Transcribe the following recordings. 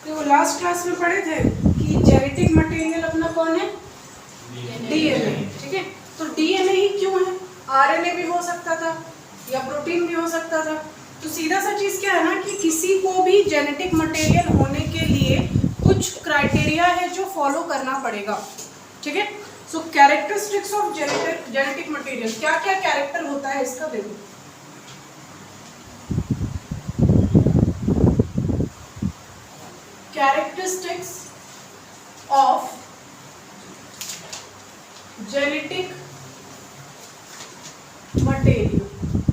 तो last class में पढ़े थे कि जेनेटिक मटेरियल अपना कौन है? डीएनए। ठीक है, तो डीएनए ही क्यों है? आरएनए भी हो सकता था या प्रोटीन भी हो सकता था। तो सीधा सा चीज क्या है ना कि किसी को भी जेनेटिक मटेरियल होने के लिए कुछ क्राइटेरिया है जो फॉलो करना पड़ेगा। ठीक है, सो कैरेक्टरिस्टिक्स ऑफ जेनेटिक मटेरियल, क्या क्या कैरेक्टर होता है इसका देखो। Characteristics of genetic material.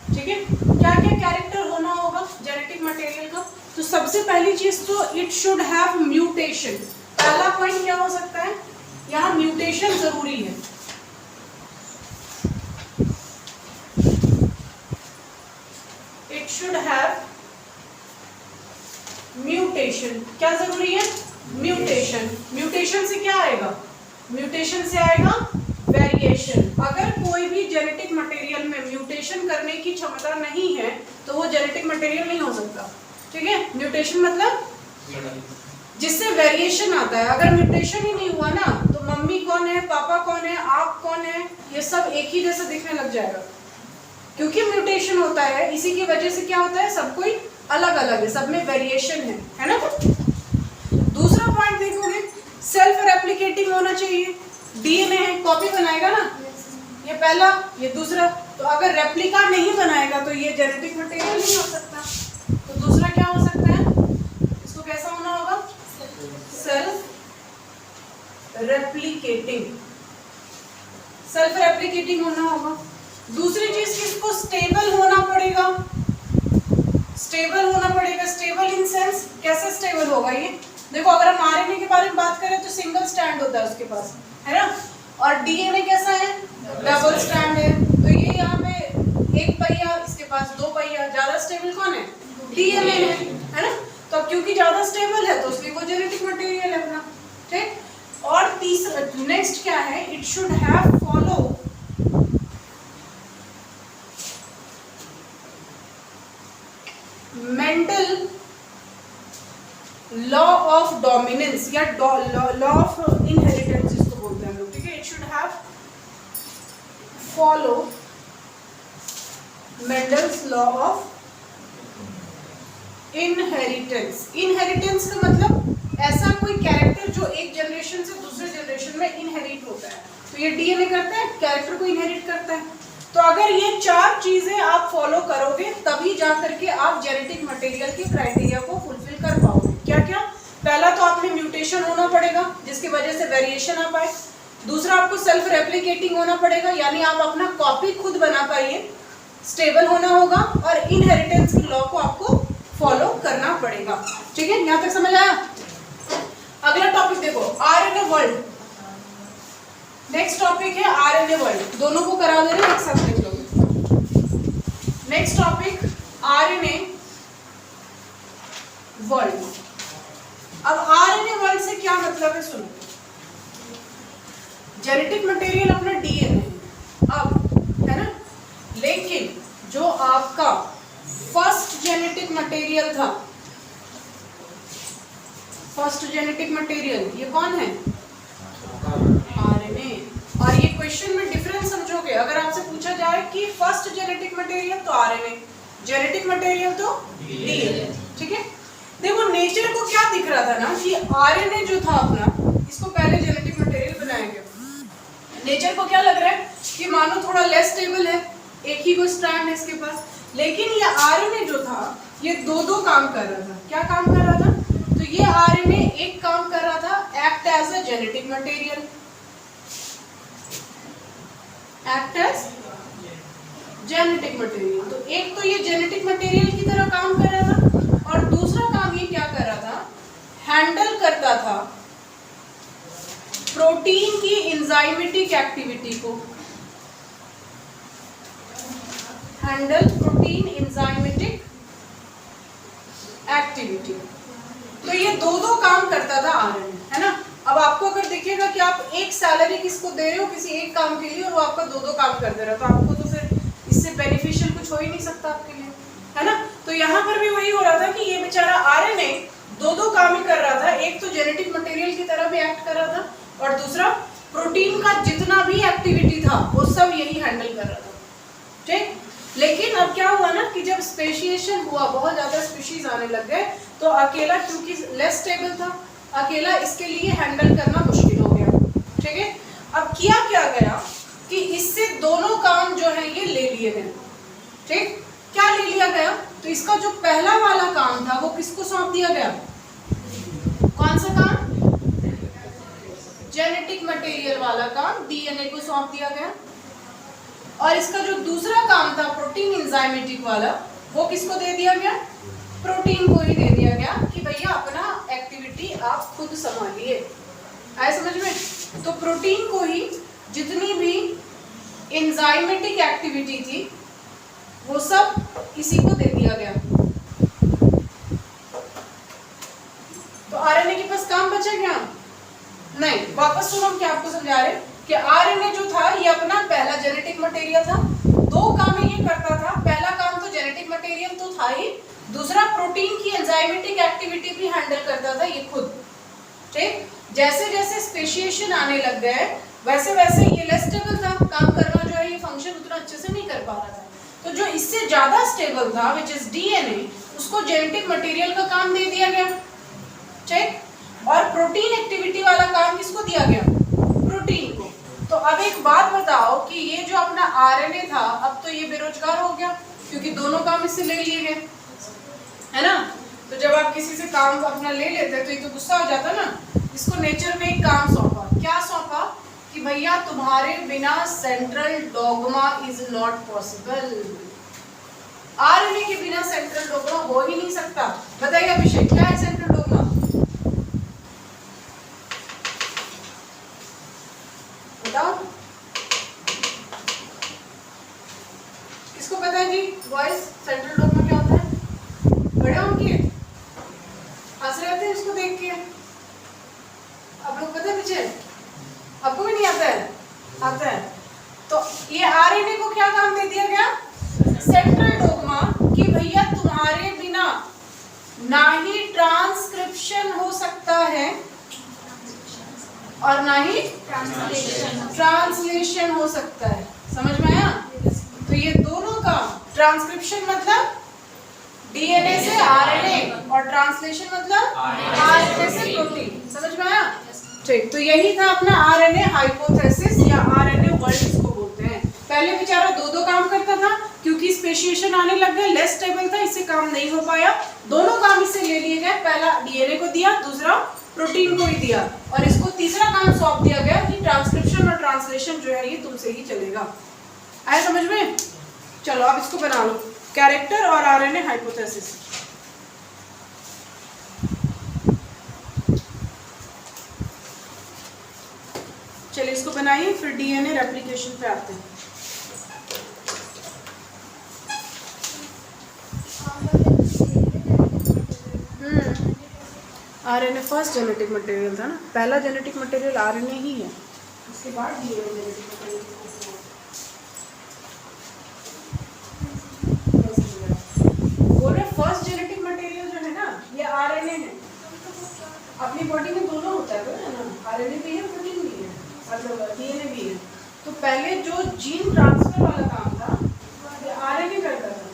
ठीक है, क्या क्या कैरेक्टर होना होगा जेनेटिक मटेरियल का? तो सबसे पहली चीज तो इट शुड हैव म्यूटेशन। पहला पॉइंट क्या हो सकता है? यहाँ म्यूटेशन जरूरी है। It should have mutation. क्या जरूरी है? म्यूटेशन। म्यूटेशन से क्या आएगा? म्यूटेशन से आएगा वेरिएशन। अगर कोई भी जेनेटिक मटेरियल में म्यूटेशन करने की क्षमता नहीं है तो वो जेनेटिक मटेरियल नहीं हो सकता। ठीक है, म्यूटेशन मतलब जिससे वेरिएशन आता है। अगर म्यूटेशन ही नहीं हुआ ना तो मम्मी कौन है, पापा कौन है, आप कौन है, ये सब एक ही जैसा दिखने लग जाएगा, क्योंकि म्यूटेशन होता है। इसी की वजह से क्या होता है, सब कोई अलग अलग है, सब में वेरिएशन है ना। दूसरा पॉइंट देखोगे, सेल्फ रेप्लिकेटिंग होना चाहिए। डीएनए है, कॉपी बनाएगा ना, ये पहला, ये दूसरा। तो अगर रेप्लिका नहीं बनाएगा तो ये जेनेटिक मटेरियल नहीं हो सकता। तो दूसरा क्या हो सकता है, इसको कैसा होना होगा? Self replicating. सेल्फ रेप्लिकेटिंग होना होगा। दूसरी चीज किसको? स्टेबल होना पड़ेगा। स्टेबल होना पड़ेगा। स्टेबल इन सेंस कैसे स्टेबल होगा ये? देखो, अगर हम आरएनए के बारे में बात करें तो सिंगल स्ट्रैंड होता है उसके पास, है ना। और डीएनए कैसा है? डबल स्ट्रैंड है। तो ये यहाँ पे एक पहिया, इसके पास दो पहिया। ज्यादा स्टेबल कौन है? डीएनए है ना। तो क्योंकि ज्यादा स्टेबल है तो उसलिए वो जेनेटिक मटेरियल है अपना। ठीक। और तीसरा, नेक्स्ट क्या है? It should have follow Mendel law of dominance या लॉ ऑफ इनहेरिटेंस इसको बोलते हैं हम लोग। ठीक है, it should have follow Mendel's law of inheritance. Inheritance का मतलब ऐसा कोई कैरेक्टर जो एक जनरेशन से दूसरे जनरेशन में इनहेरिट होता है। तो ये डीएनए करता है, कैरेक्टर को इनहेरिट करता है। तो अगर ये चार चीजें आप फॉलो करोगे तभी जा करके आप जेनेटिक मटेरियल के क्राइटेरिया को फुलफिल कर पाओगे। क्या क्या? पहला तो आप में म्यूटेशन होना पड़ेगा जिसकी वजह से वेरिएशन आ पाए। दूसरा, आपको सेल्फ रेप्लिकेटिंग होना पड़ेगा, यानी आप अपना कॉपी खुद बना पाइए। स्टेबल होना होगा और इनहेरिटेंस के लॉ को आपको फॉलो करना पड़ेगा। ठीक है, यहां तक समझ आया? अगला टॉपिक देखो, आरएनए वर्ल्ड। नेक्स्ट टॉपिक है आरएनए वर्ल्ड। दोनों को करा दे रहे हैं, एक साथ देख लोगे। Next topic RNA world. अब आरएनए वर्ल्ड से क्या मतलब है सुनो। जेनेटिक मटेरियल अपना डीएनए अब है ना, लेकिन जो आपका फर्स्ट जेनेटिक मटेरियल था, फर्स्ट जेनेटिक मटेरियल ये कौन है? आरएनए। और ये क्वेश्चन में डिफरेंस समझोगे। अगर आपसे पूछा जाए कि फर्स्ट जेनेटिक मटेरियल तो आरएनए, जेनेटिक मटेरियल तो डीएनए। ठीक है, देखो नेचर को क्या दिख रहा था ना कि आरएनए जो था अपना, इसको पहले जेनेटिक मटेरियल बनाया गया। नेचर को क्या लग रहा है कि मानो थोड़ा लेस स्टेबल है, एक ही को स्ट्रैंड है इसके पास, लेकिन ये आरएनए जो था ये दो दो काम कर रहा था। क्या काम कर रहा था? तो ये आरएनए एक काम कर रहा था, act as a genetic material, act as genetic material. तो एक तो ये जेनेटिक मटेरियल की तरह काम कर रहा था और दूसरा काम ये क्या कर रहा था, हैंडल करता था प्रोटीन की एंजाइमेटिक एक्टिविटी को, हैंडल प्रोटीन एंजाइमेटिक एक्टिविटी। तो ये दो दो काम करता था आरएनए, है ना। अब आपको अगर दिखेगा कि आप एक सैलरी किसको दे रहे हो किसी एक काम के लिए और वो आपका दो दो काम कर दे रहा है, तो आपको तो फिर इससे बेनिफिशियल कुछ हो ही नहीं सकता आपके लिए, है ना। तो यहाँ पर भी वही हो रहा था कि ये बेचारा आरएनए दो दो काम ही कर रहा था। एक तो जेनेटिक मटेरियल की तरह भी एक्ट कर रहा था और दूसरा प्रोटीन का जितना भी एक्टिविटी था वो सब यही हैंडल कर रहा था, ठीक। लेकिन अब क्या हुआ ना कि जब स्पेशिएशन हुआ, बहुत ज्यादा स्पीशीज आने लग गए, तो अकेला क्योंकि लेस स्टेबल था, अकेला इसके लिए हैंडल करना मुश्किल हो गया, ठीक है। अब किया क्या गया कि इससे दोनों काम जो है ये ले लिए गए, ठीक। क्या ले लिया गया, तो इसका जो पहला वाला काम था वो किसको सौंप दिया गया, कौन सा काम, जेनेटिक मटेरियल वाला काम डीएनए को सौंप दिया गया। और इसका जो दूसरा काम था प्रोटीन एंजाइमेटिक वाला, वो किसको दे दिया गया, प्रोटीन को ही दे दिया गया कि भैया अपना एक्टिविटी आप खुद संभालिए। आए समझ में? तो प्रोटीन को ही जितनी भी एंजाइमेटिक एक्टिविटी थी वो सब इसी को दे दिया गया। तो आरएनए के पास काम बचा क्या, नहीं। वापस सुनो, हम क्या आपको समझा रहे कि आरएनए जो था ये अपना पहला जेनेटिक मटेरियल था, दो काम ये करता था। पहला काम तो जेनेटिक मटेरियल तो था ही, दूसरा प्रोटीन की एंजाइमेटिक एक्टिविटी भी हैंडल करता था ये खुद, ठीक। जैसे जैसे स्पेशिएशन आने लग गए वैसे वैसे ये लेस स्टेबल था, काम करना जो है ये फंक्शन उतना अच्छे से नहीं कर पा रहा था। तो जो इससे ज्यादा स्टेबल था विच इज डीएनए, उसको जेनेटिक मटेरियल का काम दे दिया गया, ठीक। और प्रोटीन एक्टिविटी वाला काम किसको दिया गया, प्रोटीन को। तो अब एक बात बताओ कि ये जो अपना आरएनए था अब तो ये बेरोजगार हो गया क्योंकि दोनों काम इससे ले लिए गए, है ना। तो जब आप किसी से काम अपना ले लेते तो ये तो गुस्सा हो जाता ना। इसको नेचर में एक काम सौंपा, क्या सौंपा कि भैया तुम्हारे बिना central dogma is not possible. RNA के बिना सेंट्रल डोग्मा हो ही नहीं सकता। बताइए अभिषेक, क्या है सेंट्रल डोग्मा, बताओ किसको पता है जी? बॉयज, सेंट्रल डोग्मा क्या होता है? बड़े होंगे हंस रहे थे इसको देख के, आप लोग पता है पीछे, आपको भी नहीं आता है? आता है। तो ये आरएनए को क्या काम दे दिया गया, सेंट्रल डोग्मा, कि भैया तुम्हारे बिना ना ही ट्रांसक्रिप्शन हो सकता है और ना ही ट्रांसलेशन हो सकता है। समझ में आया? तो ये दोनों का, ट्रांसक्रिप्शन मतलब डीएनए से आरएनए और ट्रांसलेशन मतलब आरएनए से प्रोटीन। समझ में आया? ठीक। तो यही था अपना आरएनए हाइपोथेसिस या आरएनए वर्ल्ड इसको बोलते हैं। पहले बेचारा दो दो काम करता था क्योंकि स्पेशिएशन आने लग गए, लेस स्टेबल था, इससे काम नहीं हो पाया, दोनों काम इससे ले लिए गए। पहला डीएनए को दिया, दूसरा प्रोटीन को ही दिया, और इसको तीसरा काम सौंप दिया गया कि ट्रांसक्रिप्शन और ट्रांसलेशन जो है ये तुमसे ही चलेगा। आया समझ में? चलो अब इसको बना लो, कैरेक्टर और आरएनए हाइपोथेसिस। चलिए इसको बनाइए, फिर डीएनए रेप्लिकेशन पे आते हैं। आरएनए फर्स्ट जेनेटिक मटेरियल था ना, पहला जेनेटिक मटेरियल आरएनए ही है, उसके बाद डीएनए जेनेटिक मटेरियल। बोल रहे फर्स्ट जेनेटिक मटेरियल जो है ना ये आरएनए है। अपनी बॉडी में दोनों होता है ना, आरएनए भी है, प्रोटीन भी है, मतलब डीएनए भी है। तो पहले जो जीन ट्रांसफर वाला काम था ये आरएनए करता था,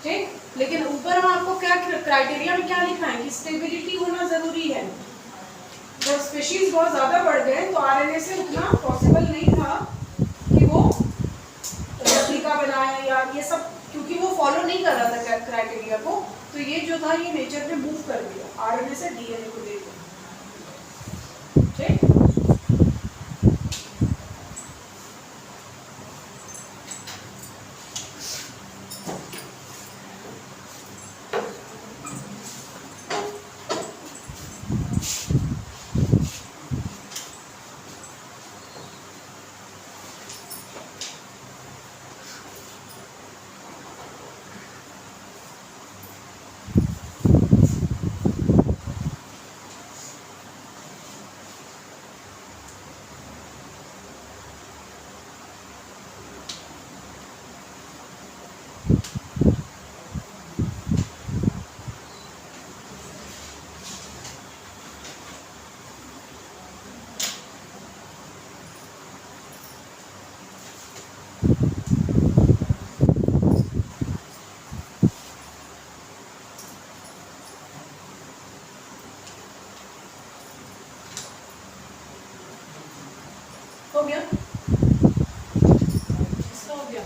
ठीक। लेकिन ऊपर हम आपको क्या क्राइटेरिया में क्या लिखा है कि स्टेबिलिटी होना जरूरी है। जब स्पीशीज बहुत ज्यादा बढ़ गए तो आरएनए से उतना पॉसिबल नहीं था कि वो रेप्लिका बनाए या ये सब, क्योंकि वो फॉलो नहीं कर रहा था क्राइटेरिया को। तो ये जो था ये नेचर ने मूव कर दिया, आरएनए से डीएनए को दे दिया, ठीक। हो गया, इसका हो गया।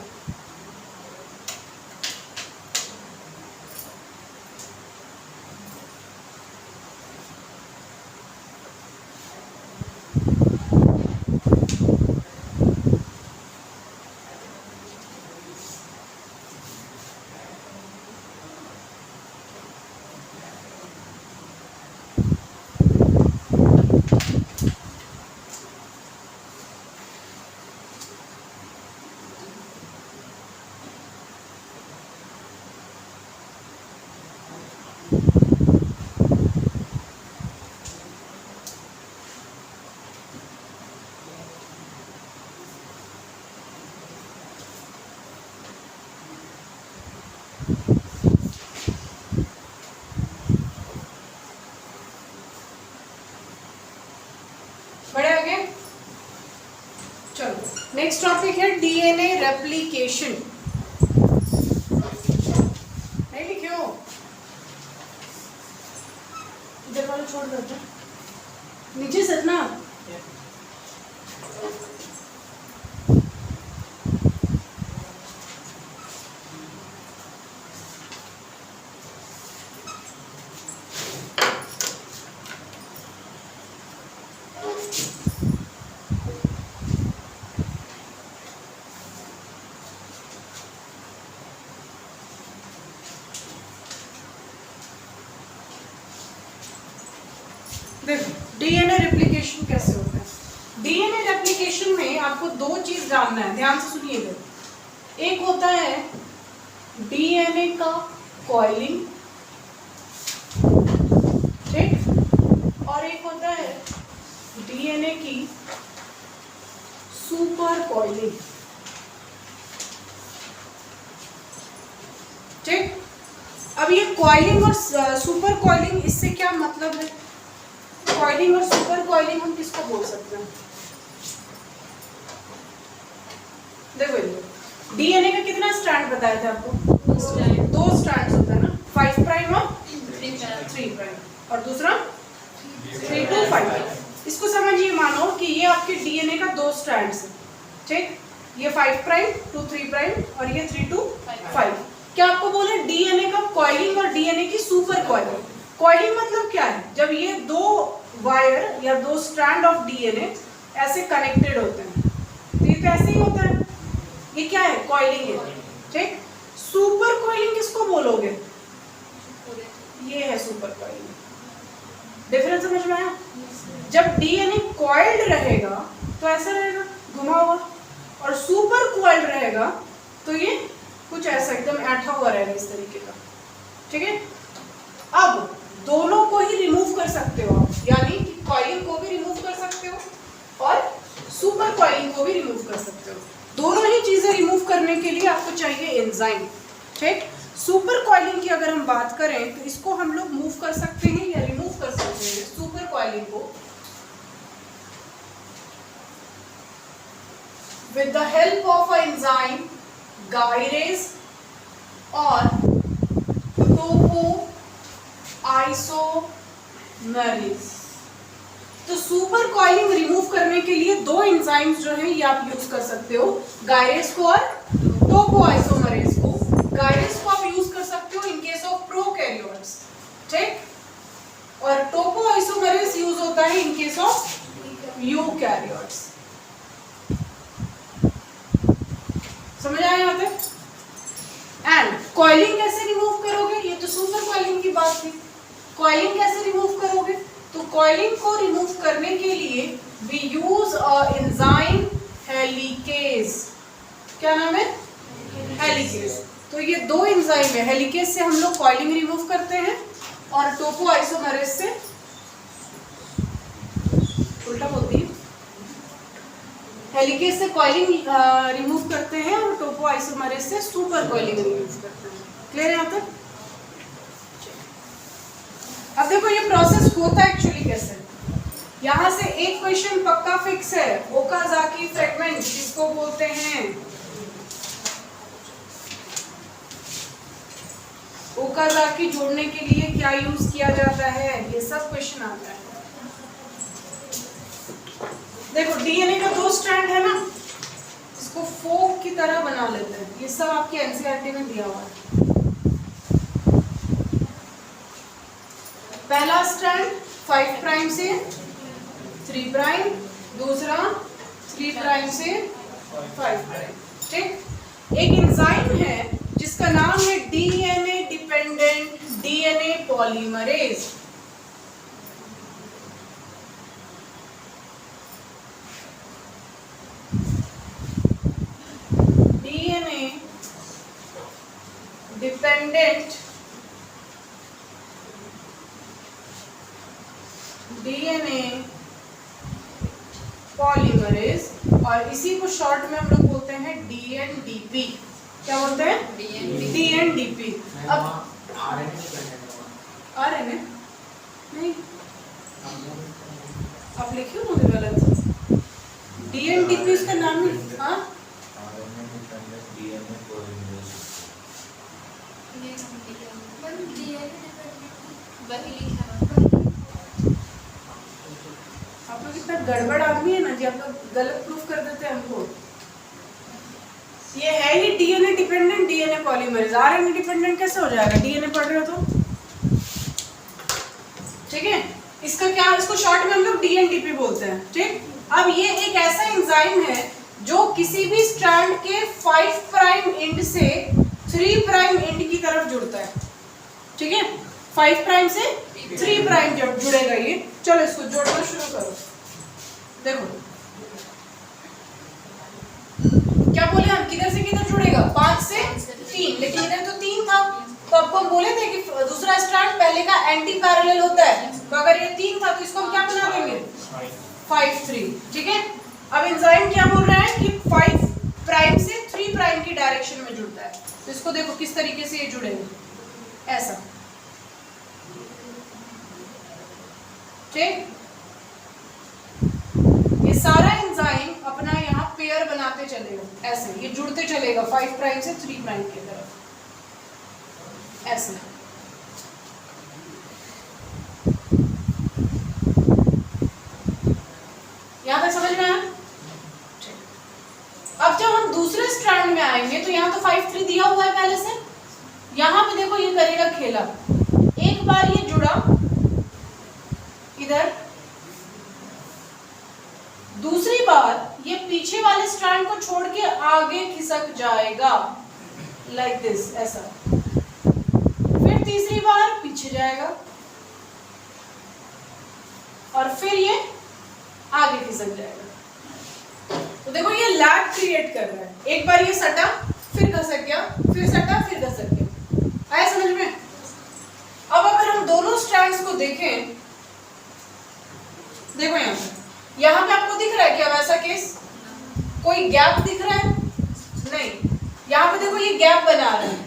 बड़े आगे, चलो नेक्स्ट टॉपिक है डीएनए रेप्लिकेशन। नहीं लिखे हो? इधर वाले छोड़ दो, नीचे से ना। देखो डीएनए रेप्लिकेशन कैसे होता है। डीएनए रेप्लिकेशन में आपको दो चीज जानना है, ध्यान से सुनिएगा। एक होता है डीएनए का कॉइलिंग, ठीक, और एक होता है डीएनए की सुपर कॉइलिंग, ठीक। अब ये कॉइलिंग और सुपर कॉइलिंग, इससे क्या मतलब है? कॉइलिंग और सुपर कॉइलिंग हम किसको बोल सकते हैं? देखो डीएनए का कितना स्ट्रैंड बताया था आपको? दो स्ट्रैंड्स होता है ना, 5 प्राइम और 3 प्राइम, और दूसरा 3 to 5। इसको समझिए, मानो कि ये आपके डीएनए का दो स्ट्रैंड्स है, ठीक। ये 5 प्राइम to 3 प्राइम और ये 3 to 5। क्या आपको बोले डीएनए का कॉइलिंग और डीएनए की सुपर कॉइलिंग। कॉइलिंग मतलब क्या है? जब ये दो वायर या दो स्ट्रैंड ऑफ डीएनए ऐसे कनेक्टेड होते हैं, तो ये तो ऐसे ही होता है, ये क्या है? कॉइलिंग है, ठीक। सुपर कॉइलिंग किसको बोलोगे? ये है सुपर कॉइलिंग। डिफरेंस समझ में आया? जब डीएनए कॉइल्ड रहेगा तो ऐसा रहेगा, घुमा हुआ, और सुपर कॉइल्ड रहेगा तो ये कुछ ऐसा एकदम ऐठा हुआ रहेगा, इस तरीके का, ठीक है। अब दोनों को ही रिमूव कर सकते हो आप, यानी कि कॉइलिंग को भी रिमूव कर सकते हो और सुपर कॉइलिंग को भी रिमूव कर सकते हो। दोनों ही चीजें रिमूव करने के लिए आपको चाहिए एंजाइम, ठीक। सुपर कॉइलिंग की अगर हम बात करें तो इसको हम लोग मूव कर सकते हैं या रिमूव कर सकते हैं, सुपर कॉइलिंग को, with the help of an enzyme gyrase or topoisomerase। तो सुपर कॉइलिंग रिमूव करने के लिए दो एंजाइम्स जो हैं ये आप यूज कर सकते हो, गायरेज को और टोपोआइसोमरेज को। गायरेज को आप यूज कर सकते हो इन केस ऑफ प्रोकैरियोट्स, ठीक, और टोपोआइसोमरेज यूज होता है इन केस ऑफ यूकैरियोट्स। समझ आया यहाँ तक? एंड कॉइलिंग कैसे रिमूव करोगे? ये तो सुपर कॉइलिंग की बात थी। कॉइलिंग कैसे रिमूव करोगे? तो कॉइलिंग को रिमूव करने के लिए we use a enzyme helicase. क्या नाम है? हेलिकेज। तो ये दो एंजाइम है, हेलिकेज से हम लोग कॉइलिंग रिमूव करते हैं और टोपोआइसोमरेज से, उल्टा बोलती है, हेलिकेज से कॉइलिंग रिमूव करते हैं और टोपोआइसोमरेज से सुपर कॉइलिंग रिमूव करते हैं। क्लियर है यहाँ तक? अब देखो ये प्रोसेस होता है एक्चुअली कैसे। यहाँ से एक क्वेश्चन पक्का फिक्स है, ओकाजाकी फ्रेगमेंट किसको बोलते हैं? ओकाजाकी जोड़ने के लिए क्या यूज किया जाता है? ये सब क्वेश्चन आता है। देखो डीएनए का 2 स्ट्रैंड है ना, इसको फोक की तरह बना लेते हैं। ये सब आपके एनसीईआरटी में दिया हुआ है। पहला स्ट्रैंड 5 प्राइम से 3 प्राइम, दूसरा 3 प्राइम से 5 प्राइम। ठीक, एक एंजाइम है जिसका नाम है DNA dependent DNA polymerase. DNA dependent DNA polymerase, और इसी को शॉर्ट में हम लोग बोलते हैं डीएनडीपी। क्या बोलते हैं? डीएनडीपी। अब आरएनए नहीं, आप लिखे हो मुझे गलत। डीएनडीपी इसका नाम है। हाँ, आप लोग इतना गड़बड़ आदमी है ना जी, आप लोग गलत प्रूफ कर देते हैं हमको। ये है ही DNA dependent DNA polymerase. RNA dependent कैसे हो जाएगा? डीएनए पढ़ रहे हो तो। ठीक है, इसका क्या, इसको शॉर्ट में हम लोग डीएनडीपी बोलते हैं। ठीक, अब ये एक ऐसा एंजाइम है जो किसी भी स्ट्रैंड के 5 प्राइम एंड से 3 प्राइम एंड की तरफ जुड़ता है। ठीक है, 5 प्राइम से 3 प्राइम जुड़ेगा ये। चलो इसको जोड़ना शुरू करो। देखो क्या बोले हम, किधर से किधर जुड़ेगा? 5 से 3, लेकिन इधर तो 3 था, तो आपको हम बोले थे कि दूसरा स्ट्रैंड पहले का एंटी पैरेलल होता है। तो अगर ये 3 था तो इसको हम क्या बना देंगे? 5 3। ठीक है, अब एंजाइम क्या बोल रहा है कि 5 प्राइम से 3 प्राइम की डायरेक्शन में जुड़ता है। तो इसको देखो किस तरीके से ये जुड़ेगा, ऐसा। ठीक, ये सारा एंजाइम अपना यहाँ पेयर बनाते चलेगा, ऐसे ये जुड़ते चलेगा 5 प्राइम से 3 प्राइम की तरफ, ऐसे। यहाँ तक समझ में आया? अब जब हम दूसरे स्ट्रैंड में आएंगे तो यहाँ तो 5 3 दिया हुआ है पहले से। यहाँ पे देखो ये करेगा खेला, एक बार ये जुड़ा इधर, दूसरी बार ये पीछे वाले स्ट्रैंड को छोड़ के आगे खिसक जाएगा, लाइक दिस, ऐसा। फिर तीसरी बार पीछे जाएगा और फिर ये आगे खिसक जाएगा। तो देखो ये लैग क्रिएट कर रहा है। एक बार ये सटा, फिर खसक गया, फिर सटा, फिर खसक गया। आया समझ में? अब अगर हम दोनों स्ट्रैंड्स को देखें, देखो यहाँ पे आपको दिख रहा है क्या वैसा केस? कोई गैप दिख रहा है? नहीं। यहाँ पे देखो ये गैप बना रहा है,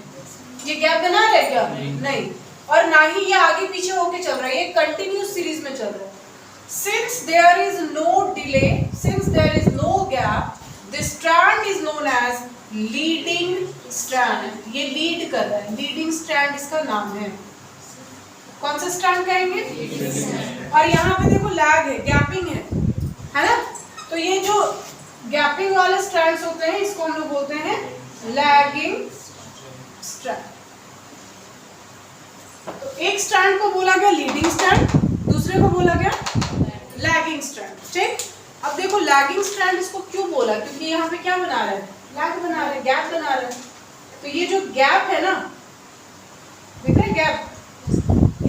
ये गैप बना रहा है क्या? नहीं। और ना ही ये आगे पीछे होके चल रहा है, ये कंटिन्यूस सीरीज में चल रहा है। Since there is no delay, since there is no gap, this strand is known as leading strand. ये लीड कर रहा है, leading strand इसका नाम है। कौन सा स्ट्रैंड कहेंगे? और यहाँ पे देखो लैग है, गैपिंग है ना? तो ये जो गैपिंग वाले स्ट्रैंड्स होते हैं इसको हम लोग बोलते हैं लैगिंग स्ट्रैंड। तो एक स्ट्रैंड को बोला गया लीडिंग स्ट्रैंड, दूसरे को बोला गया लैगिंग स्ट्रैंड। ठीक, अब देखो लैगिंग स्ट्रैंड इसको क्यों बोला? क्योंकि यहाँ पे क्या बना रहा है? लैग बना रहा है, गैप बना रहा है। तो ये जो गैप है ना, देख रहे गैप,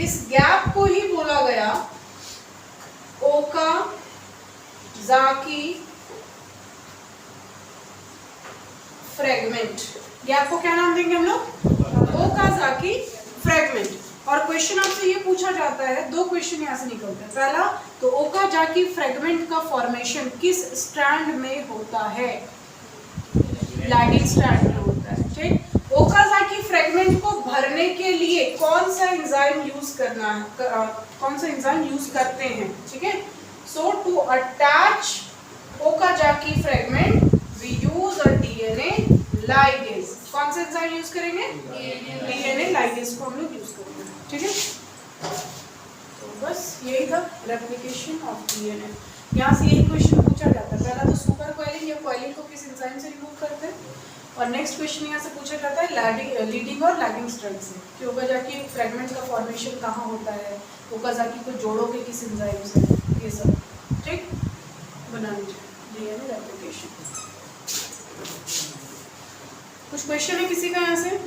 इस गैप को ही बोला गया ओकाज़ाकी फ्रेगमेंट। गैप को क्या नाम देंगे हम लोग? Okazaki fragment. और क्वेश्चन आपसे ये पूछा जाता है, 2 क्वेश्चन यहाँ से निकलते हैं। पहला तो ओकाज़ाकी फ्रेगमेंट का फॉर्मेशन किस स्ट्रैंड में होता है? लैगिंग स्ट्रैंड में होता है। ठीक, ओकाज़ाकी फ्रेगमेंट को भरने के लिए कौन सा एंजाइम यूज करना है, कौन सा एंजाइम यूज करते हैं? ठीक है, so to attach Okazaki fragment we use a DNA ligase. कौन सा एंजाइम यूज करेंगे? डीएनए लाइगेज को हम लोग यूज करेंगे। ठीक है, तो बस यही था रेप्लिकेशन ऑफ डीएनए। यहाँ से यही क्वेश्चन पूछा जाता है। पहला तो सुपर कॉइलिंग या कॉइलिंग को किस एंजाइम से रिमूव करते हैं, और नेक्स्ट क्वेश्चन यहाँ से पूछा जाता है लीडिंग और लैगिंग स्ट्रैंड से कि ओकाजाकी फ्रेगमेंट का फॉर्मेशन कहाँ होता है, ओकाजाकी को जोड़ोगे किस एंजाइम से, ये सब ठीक बना लीजिए डीएनए रेप्लिकेशन। कुछ क्वेश्चन है किसी का यहाँ से?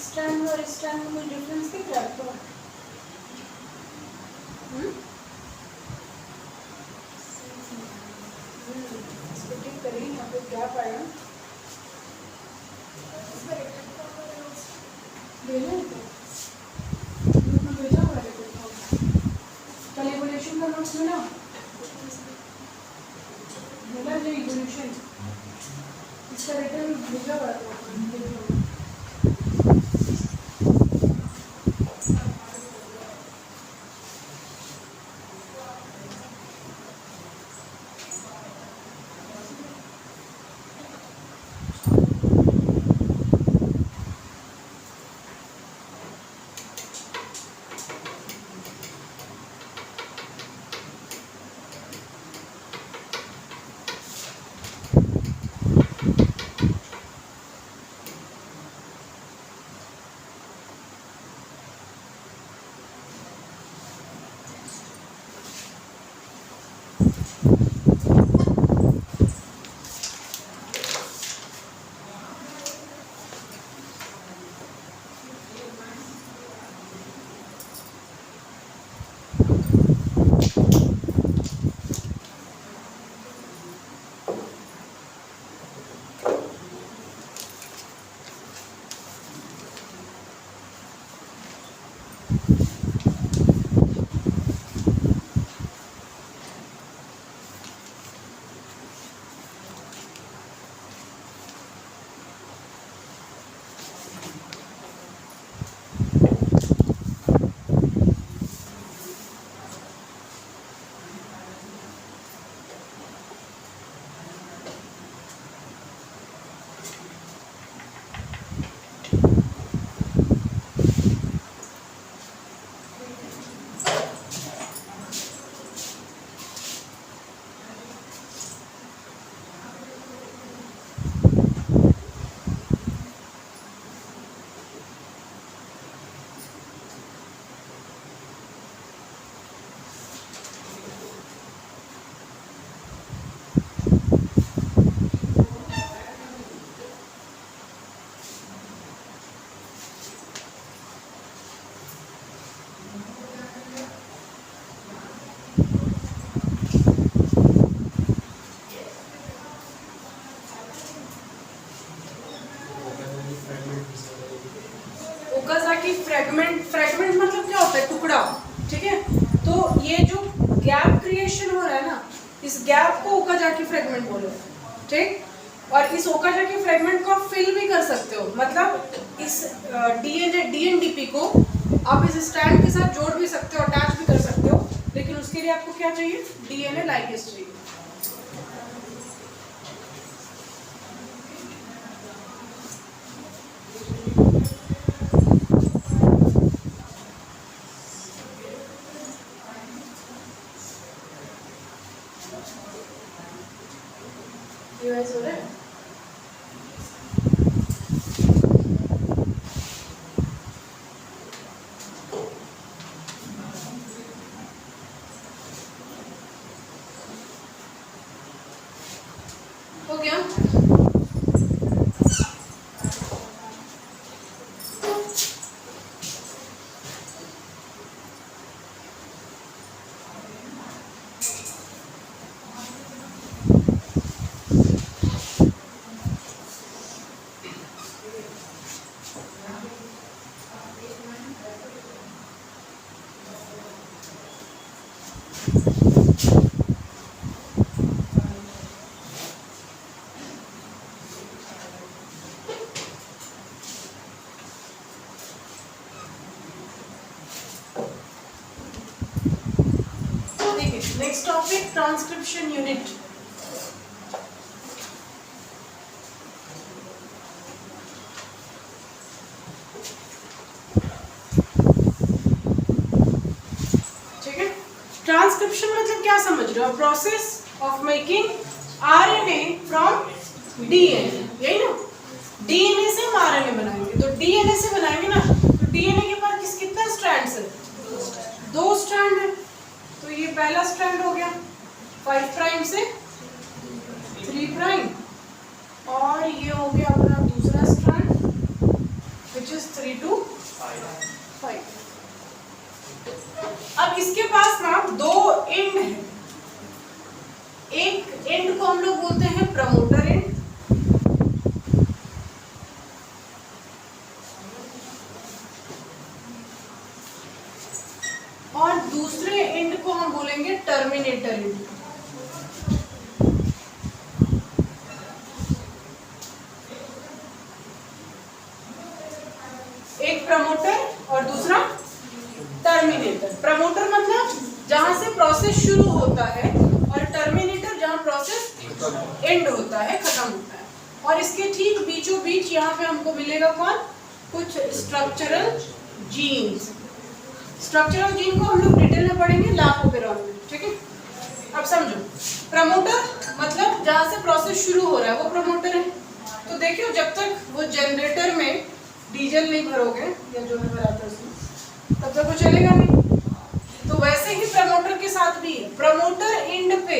स्ट्रैंड और स्ट्रैंड में कोई डिफरेंस दिख रहा है आपको? इसको टिक करिए, यहाँ पे गैप आएगा, भेजा हुआ है कल इवोल्यूशन का नोट्स मिला, मिला जो इवोल्यूशन इसका रिटर्न भेजा हुआ है। ओकाजाकी फ्रेगमेंट, फ्रेगमेंट मतलब क्या होता है? टुकड़ा, ठीक है। तो ये जो गैप क्रिएशन हो रहा है ना, इस गैप को ओकाजाकी फ्रेगमेंट बोलो, ठीक। और इस ओकाजाकी फ्रेगमेंट को आप फिल भी कर सकते हो, मतलब इस डीएनए डीएनडीपी को आप इस स्ट्रैंड के साथ जोड़ भी सकते हो, अटैच भी कर सकते हो, लेकिन उसके लिए आपको क्या चाहिए? डीएनए लाइगेज चाहिए। Next topic transcription unit. ठीक है, ट्रांसक्रिप्शन मतलब क्या समझ रहे हो? Process of making RNA from DNA, यही ना? डीएनए से हम आरएनए बनाएंगे, तो डीएनए से बनाएंगे ना, तो डीएनए के पास कितना स्ट्रैंड्स है? 2 स्ट्रैंड है। तो ये पहला स्ट्रैंड हो गया 5 प्राइम से 3 प्राइम, और ये हो गया अपना दूसरा स्ट्रैंड विच इज 3 to 5। अब इसके पास ना 2 एंड है। एक एंड को हम लोग बोलते हैं प्रमोटर एंड, और दूसरे एंड को हम बोलेंगे टर्मिनेटर एंड। एक प्रमोटर और दूसरा टर्मिनेटर। प्रमोटर मतलब जहां से प्रोसेस शुरू होता है, और टर्मिनेटर जहां प्रोसेस एंड होता है, खत्म होता है। और इसके ठीक बीचों बीच यहाँ पे हमको मिलेगा कौन? कुछ स्ट्रक्चरल जीन्स। स्ट्रक्चरल जीन को हम लोग डिटेल में पढ़ेंगे लैब ओपेरॉन में, ठीक है? अब समझो, प्रमोटर मतलब जहां से प्रोसेस शुरू हो रहा है वो प्रमोटर है। तो देखियो, जब तक वो जनरेटर में डीजल नहीं भरोगे या जो भी भराते हैं उसमें, तब तक वो चलेगा नहीं। तो वैसे ही प्रमोटर के साथ भी है। प्रमोटर एंड पे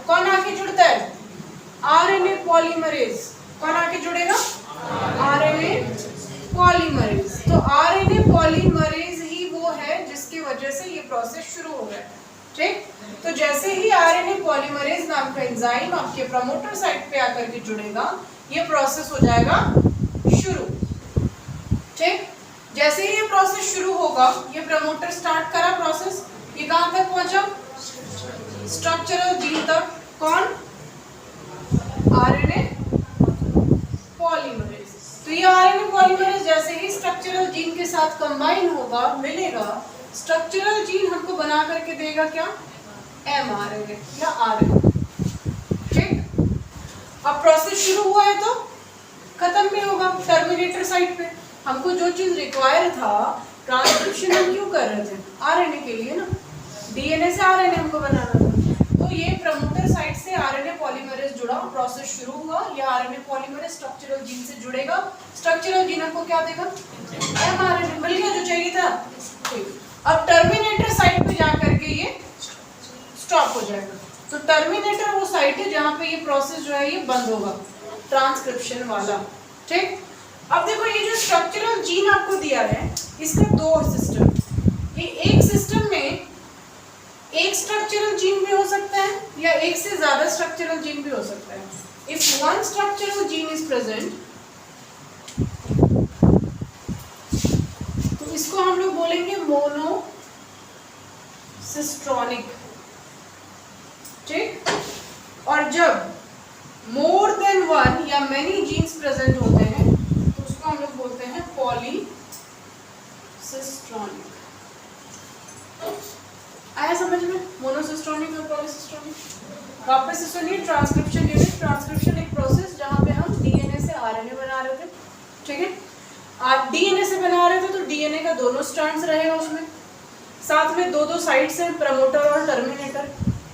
कौन आके जुड़ता है? RNA polymerase. कौन आके जुड़ेगा? RNA polymerase. तो आरएनए पॉलीमरेज ही वो है जिसकी वजह से ये प्रोसेस शुरू हो रहा है, ठीक? तो जैसे ही आरएनए पॉलीमरेज नाम का एंजाइम आपके प्रमोटर साइट पे आकर के जुड़ेगा, ये प्रोसेस हो जाएगा शुरू, ठीक? जैसे ही ये प्रोसेस शुरू होगा, ये प्रमोटर स्टार्ट करा प्रोसेस, ये कहां तक पहुंचा? स्ट्रक्चरल जीन तक। कौन? RNA polymerase. तो ये आरएनए पॉलीमरेज जैसे ही स्ट्रक्चरल जीन के साथ कंबाइन होगा, मिलेगा, स्ट्रक्चरल जीन हमको बना करके देगा क्या? एमआरएनए या आरएनए, ठीक? अब प्रोसेस शुरू हुआ है तो खत्म भी होगा टर्मिनेटर साइट पे। हमको जो चीज रिक्वायर था, ट्रांसक्रिप्शन हम क्यों कर रहे थे? आरएनए के लिए ना, डीएनए से आरएनए हमको बनाना था। तो ये प्रमोटर साइट से आरएनए पॉलीमरेज जुड़ा, प्रोसेस शुरू हुआ, ये आरएनए पॉलीमरेज स्ट्रक्चरल जीन से जुड़ेगा। स्ट्रक्चरल जीन हमको क्या देगा? एमआरएनए। मिल गया जो चाहिए था, ठीक? अब टर्मिनेटर साइट पे जाकर के ये स्टॉप हो जाएगा। तो टर्मिनेटर वो साइट है जहां पे ये प्रोसेस जो है ये बंद होगा, ट्रांसक्रिप्शन वाला, ठीक? अब देखो, ये जो स्ट्रक्चरल जीन आपको दिया है, इसका 2 सिस्टम। ये एक सिस्टम में एक स्ट्रक्चरल जीन भी हो सकता है या एक से ज्यादा स्ट्रक्चरल जीन भी हो सकता है। If one structural gene is present, तो इसको हम लोग बोलेंगे मोनोसिस्ट्रॉनिक, ठीक? और जब मोर देन 1 या मेनी जीन्स प्रेजेंट होते हैं, तो उसको हम लोग बोलते हैं पॉलीसिस्ट्रॉनिक। आया समझ में? मोनोसिस्ट्रॉनिक और पॉलीसिस्ट्रॉनिक। वापस से सुनिए, ट्रांसक्रिप्शन यूनिट। ट्रांसक्रिप्शन एक प्रोसेस जहां पे हम डीएनए से आरएनए बना रहे थे, ठीक है? आप डीएनए से बना रहे थे तो डीएनए का दोनों स्ट्रैंड्स रहेगा उसमें, साथ में 2-2 साइड्स हैं, प्रमोटर और टर्मिनेटर।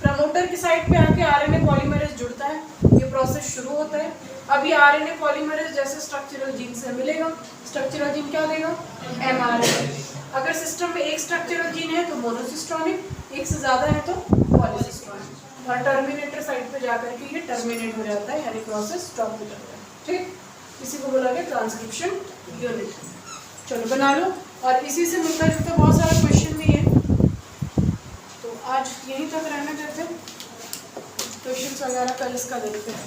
प्रमोटर की साइड पे आके आरएनए पॉलीमरेज जुड़ता है, ये प्रोसेस शुरू होता है। अभी आरएनए पॉलीमरेज जैसे स्ट्रक्चरल जीन से मिलेगा, स्ट्रक्चरल जीन क्या देगा? एमआरएनए। अगर सिस्टम में एक स्ट्रक्चरल जीन है तो मोनोसिस्ट्रॉनिक, एक से ज्यादा है तो पॉलीसिस्ट्रॉनिक। और टर्मिनेटर साइड पे जाकर के ये टर्मिनेट हो जाता है, यानी प्रोसेस स्टॉप हो जाता है, ठीक? इसी को बोला गया ट्रांसक्रिप्शन यूनिट। चलो बना लो, और इसी से मिलता जुलता बहुत सारा क्वेश्चन भी है, तो आज यहीं तक रहने देते हैं। क्वेश्चन वगैरह कल इसका देखते हैं।